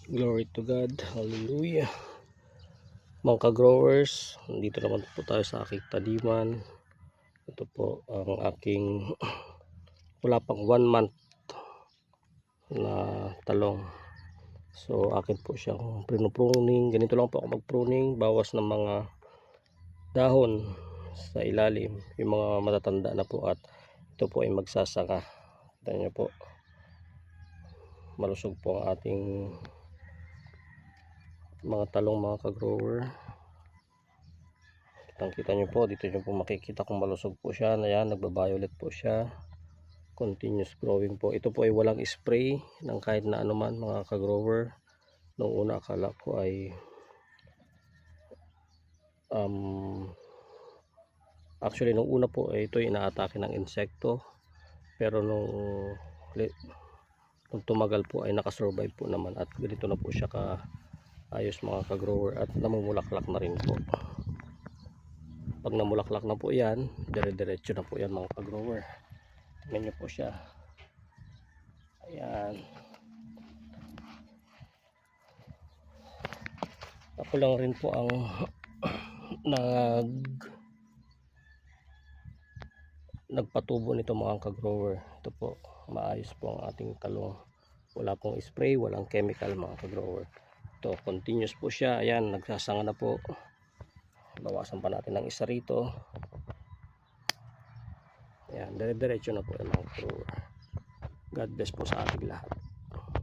Glory to God. Hallelujah. Mga ka-growers, nandito naman po tayo sa aking taniman. Ito po ang aking wala pang 1 month na talong. So akin po siyang pruning. Ganito lang po ako mag-pruning. Bawas ng mga dahon sa ilalim. Yung mga matatanda na po at ito po ay magsasanga. Kita nyo po. Malusog po ang ating mga talong, mga ka-grower. Kita nyo po, dito nyo po makikita kung malusog po siya. Ayan, nagba-violet po siya. Continuous growing po. Ito po ay walang spray ng kahit na anuman, mga ka-grower. Noong una akala ko ay actually nung una po ay ito inaatake ng insekto. Pero nung tumagal po ay nakasurvive po naman at ganito na po siya ka ayos, mga ka-grower, at namumulaklak na rin po. Pag namulaklak na po yan, dire-diretso na po yan, mga ka-grower. Tingnan nyo po siya. Ayan. Ako lang rin po ang nagpatubo nito, mga ka-grower. Ito po, maayos po ang ating talong. Wala pong spray, walang chemical, mga ka-grower. Ito, continuous po siya. Ayan, nagsasanga na po. Bawasan pa natin ng isa rito. Ayan, dire-diretso na po yan, mga ka-grower. God bless po sa ating lahat.